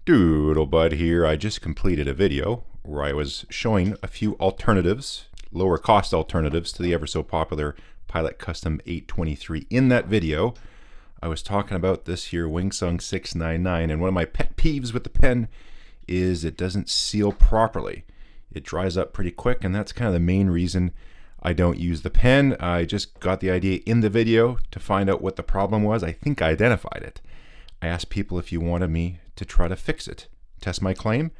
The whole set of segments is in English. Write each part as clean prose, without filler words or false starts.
Doodlebud here. I just completed a video where I was showing a few alternatives, lower cost alternatives to the ever so popular Pilot Custom 823. In that video, I was talking about this here Wingsung 699, and one of my pet peeves with the pen is it doesn't seal properly. It dries up pretty quick, and that's kind of the main reason I don't use the pen. I just got the idea in the video to find out what the problem was. I think I identified it. I asked people if you wanted me to try to fix it. Test my claim.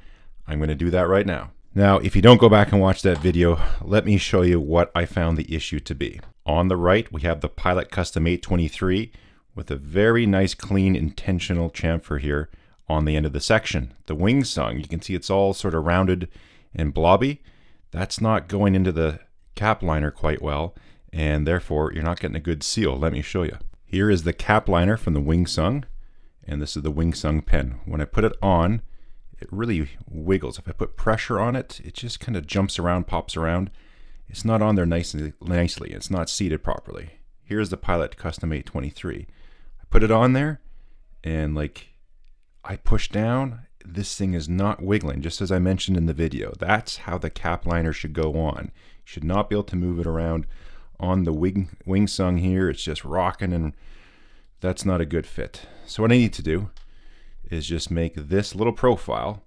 I'm going to do that right now. Now, if you don't go back and watch that video, let me show you what I found the issue to be. On the right, we have the Pilot Custom 823 with a very nice, clean, intentional chamfer here on the end of the section. The Wingsung, you can see it's all sort of rounded and blobby. That's not going into the cap liner quite well, and therefore you're not getting a good seal. Let me show you. Here is the cap liner from the Wingsung. And this is the Wingsung pen. When I put it on, it really wiggles. If I put pressure on it, it just kind of jumps around, pops around. It's not on there nicely. It's not seated properly. Here's the Pilot Custom 823. I put it on there, and like I push down, this thing is not wiggling, just as I mentioned in the video. That's how the cap liner should go on. You should not be able to move it around. On the Wingsung here, it's just rocking, and that's not a good fit. So what I need to do is just make this little profile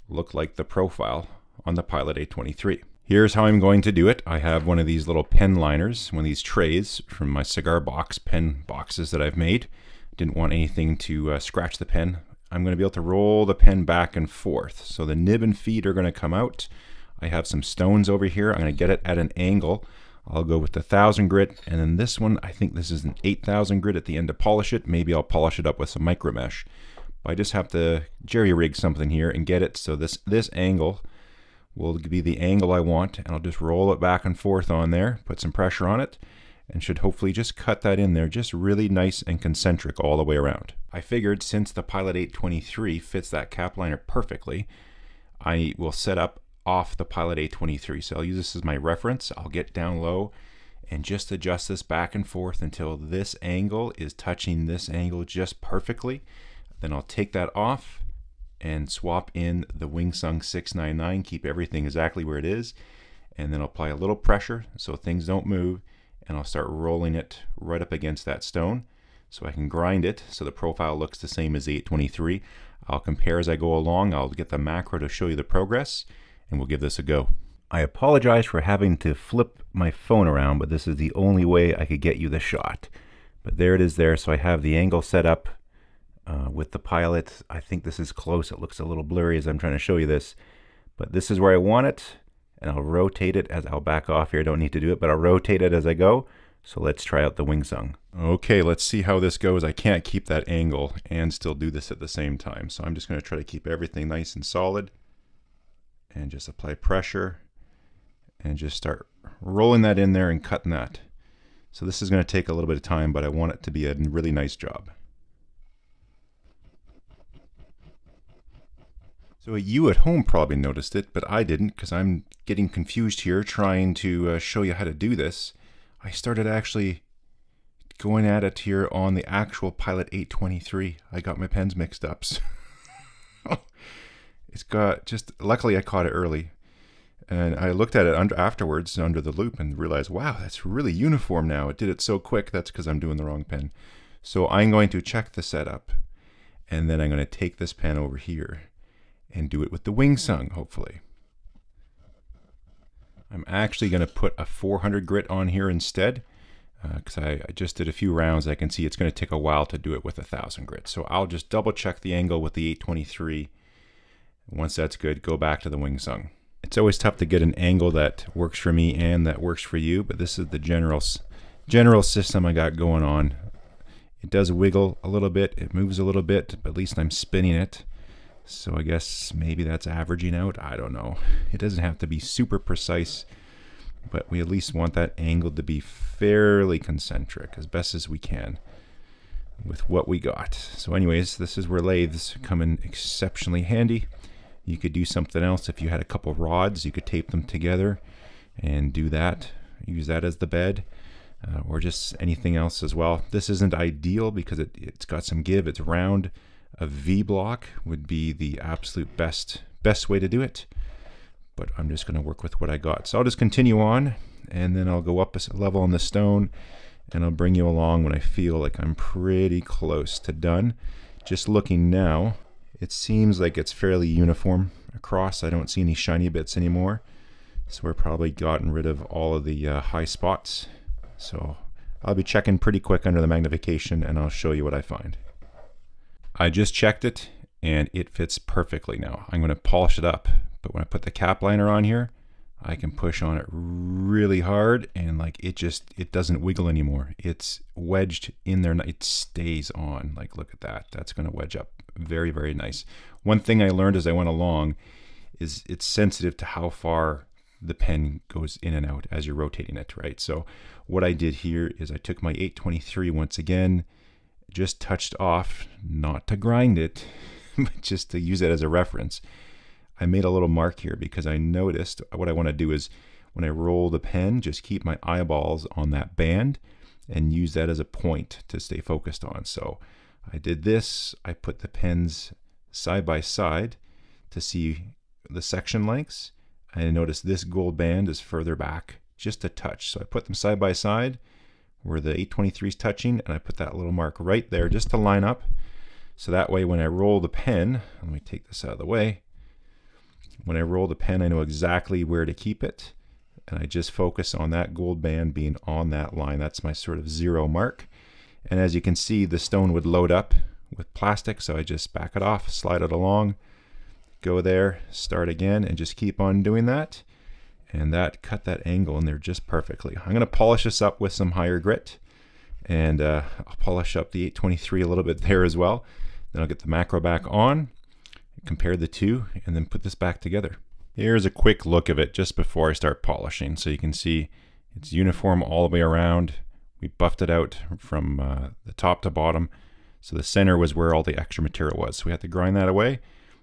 look like the profile on the Pilot 823. Here's how I'm going to do it. I have one of these little pen liners, one of these trays from my cigar box pen boxes that I've made. Didn't want anything to scratch the pen. I'm going to be able to roll the pen back and forth. So the nib and feed are going to come out. I have some stones over here. I'm going to get it at an angle. I'll go with the 1000 grit, and then this one, I think this is an 8000 grit at the end to polish it. Maybe I'll polish it up with some micro mesh. But I just have to jerry rig something here and get it so this angle will be the angle I want, and I'll just roll it back and forth on there, put some pressure on it, and should hopefully just cut that in there just really nice and concentric all the way around. I figured since the Pilot 823 fits that cap liner perfectly, I will set up off the Pilot 823. So I'll use this as my reference. I'll get down low and just adjust this back and forth until this angle is touching this angle just perfectly. Then I'll take that off and swap in the Wingsung 699, keep everything exactly where it is, and then I'll apply a little pressure so things don't move, and I'll start rolling it right up against that stone so I can grind it so the profile looks the same as the 823. I'll compare as I go along. I'll get the macro to show you the progress, and we'll give this a go. I apologize for having to flip my phone around, but this is the only way I could get you the shot. But there it is there, so I have the angle set up with the Pilot. I think this is close. It looks a little blurry as I'm trying to show you this, but this is where I want it, and I'll rotate it as I'll back off here. I don't need to do it, but I'll rotate it as I go. So let's try out the Wingsung. Okay, let's see how this goes. I can't keep that angle and still do this at the same time, so I'm just going to try to keep everything nice and solid and just apply pressure and just start rolling that in there and cutting that. So this is going to take a little bit of time, but I want it to be a really nice job. So you at home probably noticed it, but I didn't, because I'm getting confused here trying to show you how to do this. I started actually going at it here on the actual Pilot 823. I got my pens mixed up. It's got just, luckily I caught it early, and I looked at it afterwards under the loop and realized, wow, that's really uniform now. It did it so quick. That's because I'm doing the wrong pen. So I'm going to check the setup, and then I'm going to take this pen over here and do it with the Wingsung, hopefully. I'm actually going to put a 400 grit on here instead, because I just did a few rounds. I can see it's going to take a while to do it with 1000 grit. So I'll just double check the angle with the 823. Once that's good, go back to the Wingsung. It's always tough to get an angle that works for me and that works for you, but this is the general system I got going on. It does wiggle a little bit, it moves a little bit, but at least I'm spinning it. So I guess maybe that's averaging out. I don't know. It doesn't have to be super precise, but we at least want that angle to be fairly concentric as best as we can with what we got. So anyways, this is where lathes come in exceptionally handy. You could do something else. If you had a couple rods, you could tape them together and do that. Use that as the bed, or just anything else as well. This isn't ideal because it's got some give. It's round. A V block would be the absolute best way to do it, but I'm just going to work with what I got. So I'll just continue on, and then I'll go up a level on the stone, and I'll bring you along when I feel like I'm pretty close to done. Just looking now, it seems like it's fairly uniform across. I don't see any shiny bits anymore, so we're probably gotten rid of all of the high spots. So I'll be checking pretty quick under the magnification, and I'll show you what I find. I just checked it, and it fits perfectly now. I'm going to polish it up, but when I put the cap liner on here, I can push on it really hard, and like it doesn't wiggle anymore. It's wedged in there. It stays on. Like, look at that. That's going to wedge up very, very nice. One thing I learned as I went along is it's sensitive to how far the pen goes in and out as you're rotating it, right? So what I did here is I took my 823 once again, just touched off, not to grind it, but just to use it as a reference. I made a little mark here because I noticed what I want to do is when I roll the pen, just keep my eyeballs on that band and use that as a point to stay focused on. So I did this. I put the pens side by side to see the section lengths. I noticed this gold band is further back just a touch. So I put them side by side where the 823 is touching, and I put that little mark right there just to line up. So that way when I roll the pen, let me take this out of the way. When I roll the pen, I know exactly where to keep it, and I just focus on that gold band being on that line. That's my sort of zero mark. And as you can see, the stone would load up with plastic, so I just back it off, slide it along, go there, start again, and just keep on doing that. And that cut that angle in there just perfectly. I'm going to polish this up with some higher grit, and I'll polish up the 823 a little bit there as well. Then I'll get the macro back on, compare the two, and then put this back together. Here's a quick look of it just before I start polishing. So you can see it's uniform all the way around. We buffed it out from the top to bottom. So the center was where all the extra material was. So we had to grind that away.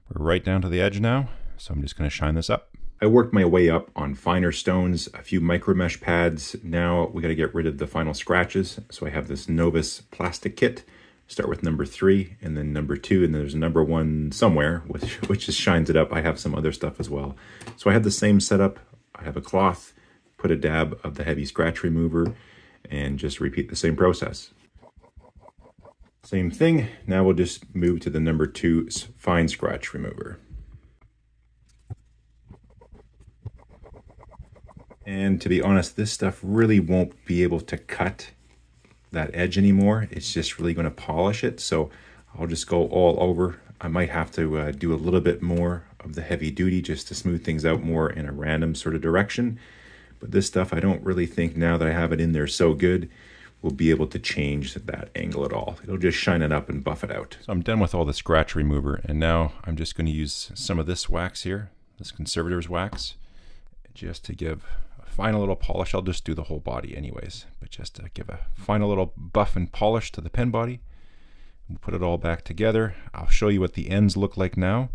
We're right down to the edge now. So I'm just going to shine this up. I worked my way up on finer stones, a few micro mesh pads. Now we got to get rid of the final scratches. So I have this Novus plastic kit. Start with number 3 and then number 2, and then there's a number 1 somewhere, which just shines it up. I have some other stuff as well. So I have the same setup. I have a cloth, put a dab of the heavy scratch remover, and just repeat the same process. Same thing. Now we'll just move to the number 2 fine scratch remover. And to be honest, this stuff really won't be able to cut that edge anymore. It's just really going to polish it. So I'll just go all over. I might have to do a little bit more of the heavy duty just to smooth things out more in a random sort of direction. But this stuff, I don't really think now that I have it in there so good, we'll be able to change that angle at all. It'll just shine it up and buff it out. So I'm done with all the scratch remover, and now I'm just going to use some of this wax here, this conservator's wax, just to give a final little polish. I'll just do the whole body anyways, but just to give a final little buff and polish to the pen body. We'll put it all back together. I'll show you what the ends look like now,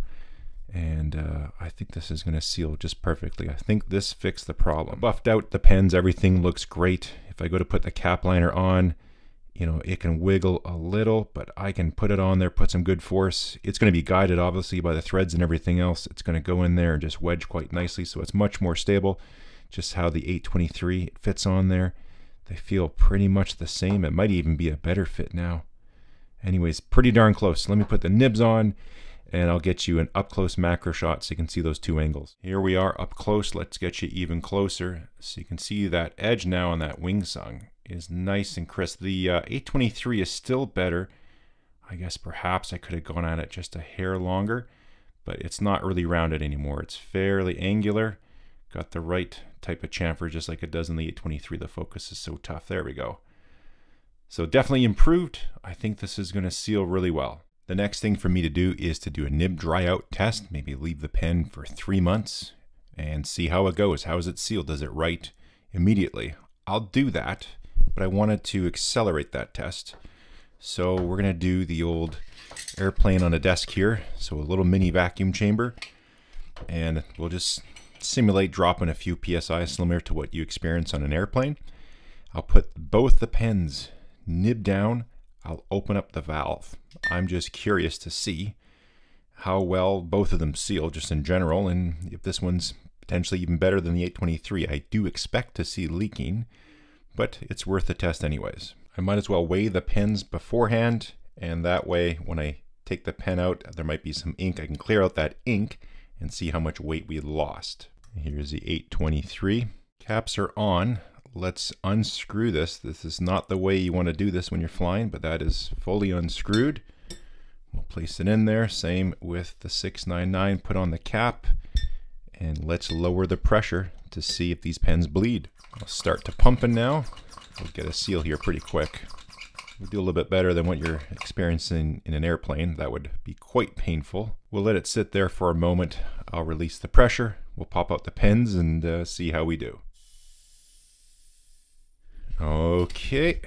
and I think this is going to seal just perfectly. I think this fixed the problem. Buffed out the pens, everything looks great. If I go to put the cap liner on, you know, it can wiggle a little, but I can put it on there, put some good force. It's going to be guided obviously by the threads and everything else. It's going to go in there and just wedge quite nicely, so it's much more stable. Just how the 823 fits on there. They feel pretty much the same. It might even be a better fit now. Anyways, pretty darn close. Let me put the nibs on, and I'll get you an up-close macro shot so you can see those two angles. Here we are up close. Let's get you even closer so you can see that edge now on that Wingsung is nice and crisp. The 823 is still better. I guess perhaps I could have gone at it just a hair longer, but it's not really rounded anymore. It's fairly angular. Got the right type of chamfer just like it does in the 823. The focus is so tough. There we go. So definitely improved. I think this is going to seal really well. The next thing for me to do is to do a nib dry out test. Maybe leave the pen for 3 months and see how it goes. How is it sealed? Does it write immediately? I'll do that, but I wanted to accelerate that test. So we're going to do the old airplane on a desk here. So a little mini vacuum chamber, and we'll just simulate dropping a few PSI similar to what you experience on an airplane. I'll put both the pens nib down I'll open up the valve. I'm just curious to see how well both of them seal just in general, and if this one's potentially even better than the 823. I do expect to see leaking, but it's worth the test anyways. I might as well weigh the pens beforehand, and that way when I take the pen out, there might be some ink. I can clear out that ink and see how much weight we lost. Here's the 823. Caps are on. Let's unscrew this. This is not the way you want to do this when you're flying, but that is fully unscrewed. We'll place it in there. Same with the 699. Put on the cap, and let's lower the pressure to see if these pens bleed. I'll start to pumping now. We'll get a seal here pretty quick. We'll do a little bit better than what you're experiencing in an airplane. That would be quite painful. We'll let it sit there for a moment. I'll release the pressure. We'll pop out the pens and see how we do. Okay.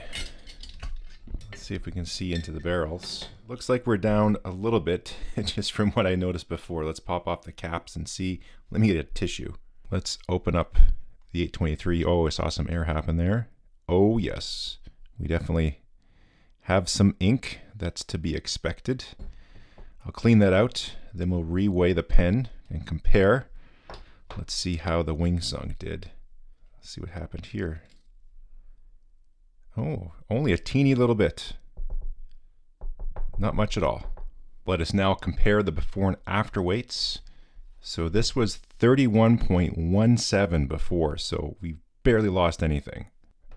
Let's see if we can see into the barrels. Looks like we're down a little bit just from what I noticed before. Let's pop off the caps and see. Let me get a tissue. Let's open up the 823. Oh, I saw some air happen there. Oh yes, we definitely have some ink. That's to be expected. I'll clean that out, then we'll reweigh the pen and compare. Let's see how the Wingsung did. Let's see what happened here. Oh, only a teeny little bit. Not much at all. Let us now compare the before and after weights. So this was 31.17 before, so we barely lost anything.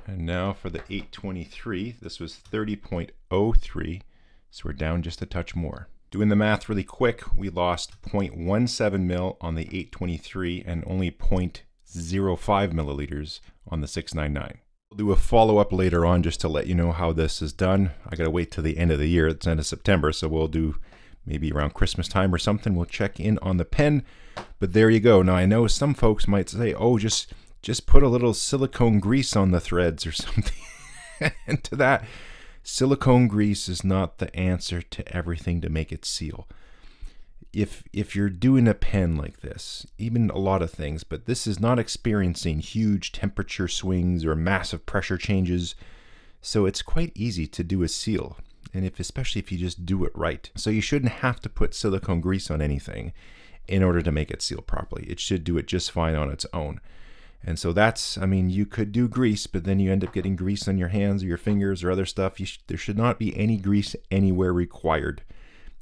And now for the 823, this was 30.03, so we're down just a touch more. Doing the math really quick, we lost 0.17 mil on the 823 and only 0.05 milliliters on the 699. We'll do a follow-up later on just to let you know how this is done. I gotta wait till the end of the year, it's the end of September, so we'll do maybe around Christmas time or something. We'll check in on the pen, but there you go. Now I know some folks might say, oh, just put a little silicone grease on the threads or something. And to that, silicone grease is not the answer to everything to make it seal. If you're doing a pen like this, even a lot of things, but this is not experiencing huge temperature swings or massive pressure changes, so it's quite easy to do a seal, and especially if you just do it right. So you shouldn't have to put silicone grease on anything in order to make it seal properly. It should do it just fine on its own. And so that's, I mean, you could do grease, but then you end up getting grease on your hands or your fingers or other stuff. There should not be any grease anywhere required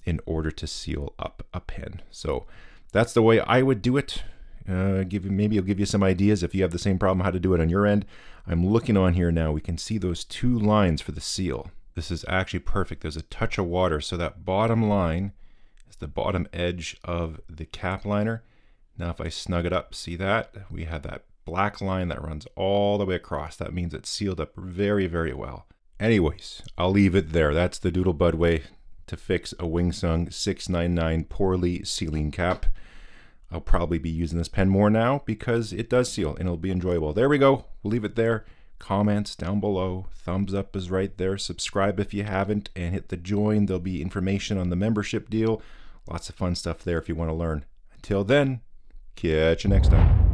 in order to seal up a pen. So that's the way I would do it. Maybe I'll give you some ideas if you have the same problem how to do it on your end. I'm looking on here now. We can see those two lines for the seal. This is actually perfect. There's a touch of water, so that bottom line is the bottom edge of the cap liner. Now if I snug it up, see that? We have that black line that runs all the way across. That means it's sealed up very, very well. Anyways, I'll leave it there. That's the Doodlebud way to fix a Wingsung 699 poorly sealing cap. I'll probably be using this pen more now because it does seal and it'll be enjoyable. There we go. We'll leave it there. Comments down below. Thumbs up is right there. Subscribe if you haven't and hit the join. There'll be information on the membership deal. Lots of fun stuff there if you want to learn. Until then, catch you next time.